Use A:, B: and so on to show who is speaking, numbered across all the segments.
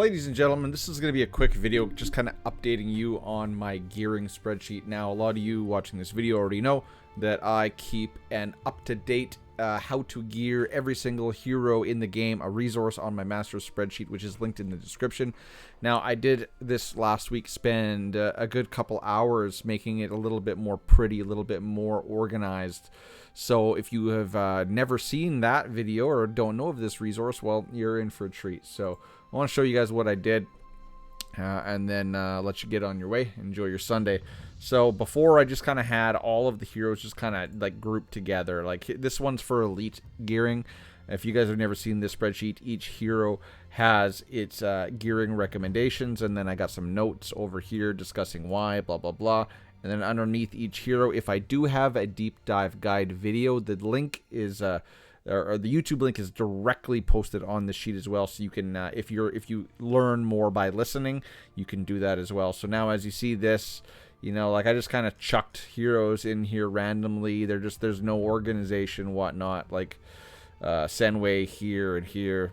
A: Ladies and gentlemen, this is going to be a quick video just kind of updating you on my gearing spreadsheet. Now, a lot of you watching this video already know that I keep an up-to-date how to gear every single hero in the game, a resource on my master spreadsheet, which is linked in the description. Now, I did this last week spend a good couple hours making it a little bit more pretty, a little bit more organized. So if you have never seen that video or don't know of this resource, well, you're in for a treat. So I want to show you guys what I did and then let you get on your way. Enjoy your Sunday. So before, I just kind of had all of the heroes just kind of like grouped together. Like this one's for elite gearing. If you guys have never seen this spreadsheet, each hero has its gearing recommendations, and then I got some notes over here discussing why, blah, blah, blah. And then underneath each hero, if I do have a deep dive guide video, the link is or the YouTube link is directly posted on the sheet as well. So you can, if you learn more by listening, you can do that as well. So now, as you see this, you know, like I just kind of chucked heroes in here randomly. There's no organization, whatnot. Like Senway here and here.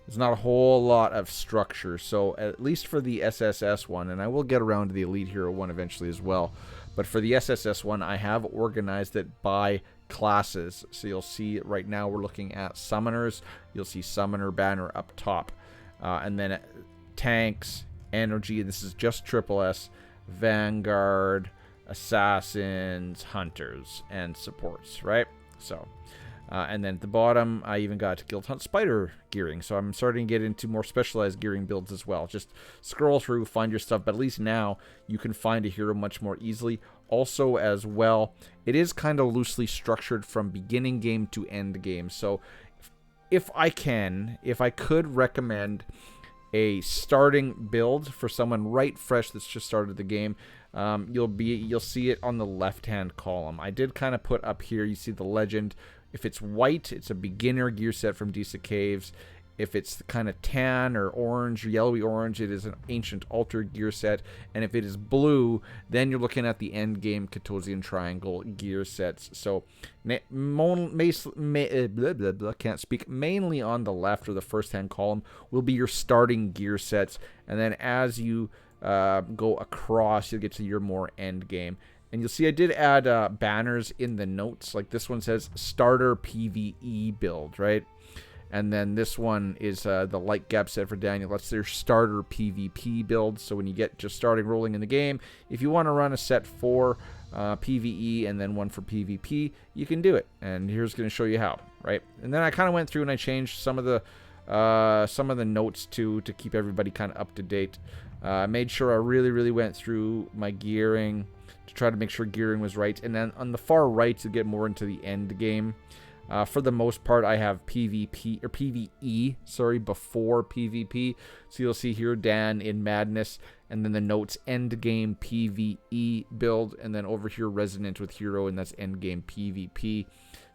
A: There's not a whole lot of structure. So at least for the SSS one, and I will get around to the Elite Hero one eventually as well. But for the SSS one, I have organized it by classes. So you'll see right now we're looking at summoners. You'll see summoner banner up top. And then tanks, energy, and this is just triple S, Vanguard, assassins, hunters, and supports, right? So and then at the bottom, I even got Guild Hunt Spider gearing. So I'm starting to get into more specialized gearing builds as well. Just scroll through, find your stuff. But at least now you can find a hero much more easily. Also as well, it is kind of loosely structured from beginning game to end game. So if I could recommend a starting build for someone right fresh that's just started the game, you'll see it on the left-hand column. I did kind of put up here, you see the legend. If it's white, it's a beginner gear set from Decent Caves. If it's kind of tan or orange or yellowy orange, it is an ancient altar gear set. And if it is blue, then you're looking at the end game Katosian Triangle gear sets. So can't speak. Mainly on the left or the first hand column will be your starting gear sets. And then as you go across, you'll get to your more end game. And you'll see I did add banners in the notes. Like this one says starter PVE build, right? And then this one is the light gap set for Daniel. That's their starter PvP build. So when you get just starting rolling in the game, if you want to run a set for PvE and then one for PvP, you can do it. And here's going to show you how, right? And then I kind of went through and I changed some of the notes to keep everybody kind of up to date. I made sure I really went through my gearing to try to make sure gearing was right. And then on the far right, to get more into the end game, for the most part, I have PvP or PVE, sorry, before PvP. So you'll see here Dan in Madness, and then the notes end game PvE build, and then over here Resonant with Hero, and that's end game PvP.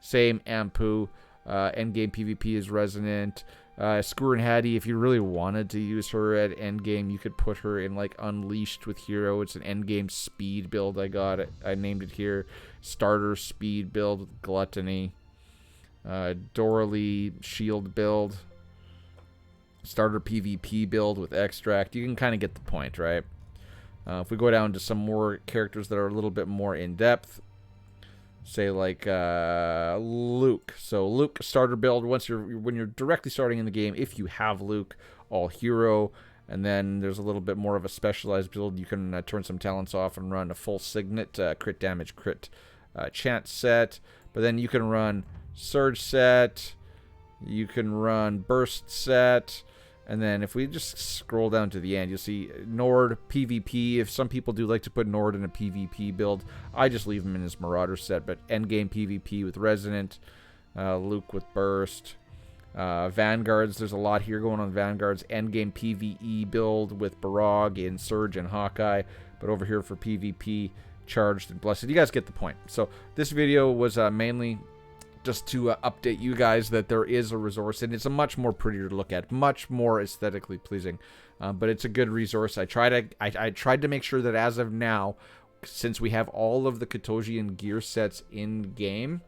A: Same Ampu, end game PvP is Resonant. Skewer and Hattie, if you really wanted to use her at endgame, you could put her in like Unleashed with Hero. It's an endgame speed build. I named it here. Starter speed build with Gluttony. Dorley shield build. Starter PvP build with Extract. You can kind of get the point, right? If we go down to some more characters that are a little bit more in depth, say like Luke. So Luke starter build when you're directly starting in the game. If you have Luke, all hero, and then there's a little bit more of a specialized build. You can turn some talents off and run a full signet crit damage crit chance set. But then you can run surge set. You can run burst set. And then if we just scroll down to the end, you'll see Nord PvP. If some people do like to put Nord in a PvP build, I just leave him in his Marauder set. But endgame PvP with Resonant, Luke with Burst, Vanguards. There's a lot here going on Vanguards. Endgame PvE build with Barog in Surge and Hawkeye. But over here for PvP, Charged and Blessed. You guys get the point. So this video was mainly just to update you guys that there is a resource, and it's a much more prettier to look at, much more aesthetically pleasing, but it's a good resource. I tried to make sure that as of now, since we have all of the Katosian gear sets in game,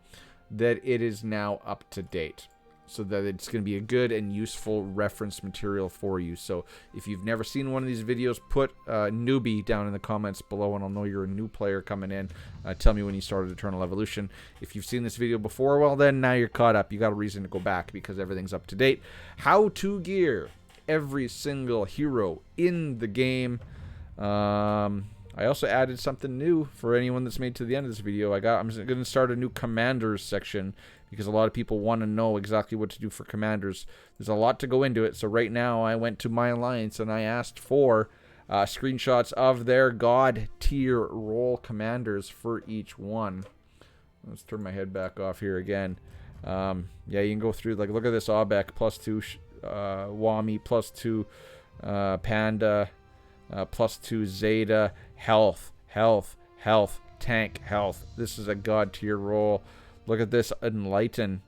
A: that it is now up to date. so that it's going to be a good and useful reference material for you. So if you've never seen one of these videos, put newbie down in the comments below and I'll know you're a new player coming in. Tell me when you started Eternal Evolution. If you've seen this video before, well then now you're caught up. You got a reason to go back because everything's up to date. How to gear every single hero in the game. I also added something new for anyone that's made to the end of this video. I'm going to start a new commanders section because a lot of people want to know exactly what to do for commanders. There's a lot to go into it. So right now I went to my alliance and I asked for screenshots of their god tier role commanders for each one. Let's turn my head back off here again. Yeah, you can go through, like, look at this Obek, +2 Wami, +2 Panda, +2 Zeta, health, tank, health. This is a god tier role. Look at this Enlighten.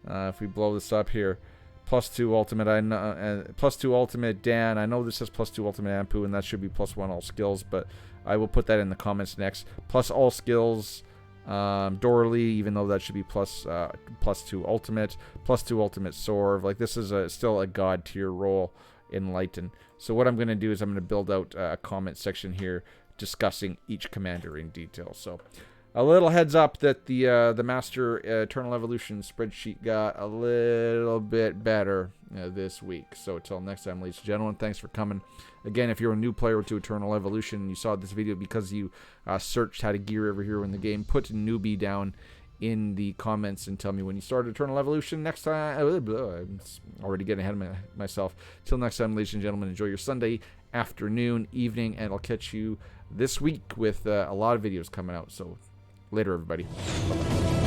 A: If we blow this up here, +2 ultimate. I know, +2 ultimate Dan. I know this says +2 ultimate Ampu, and that should be +1 all skills, but I will put that in the comments next. Plus all skills. Dorley, even though that should be +2 ultimate, +2 ultimate Sorv. Like, this is still a god tier role. Enlighten. So what I'm going to do is I'm going to build out a comment section here discussing each commander in detail. So a little heads up that the Master Eternal Evolution spreadsheet got a little bit better this week. So until next time, ladies and gentlemen, thanks for coming. Again, if you're a new player to Eternal Evolution and you saw this video because you searched how to gear every hero in the game, put newbie down in the comments and tell me when you started Eternal Evolution. Next time, I'm already getting ahead of myself. Till next time, ladies and gentlemen, enjoy your Sunday afternoon, evening, and I'll catch you this week with a lot of videos coming out. So later, everybody. Bye-bye.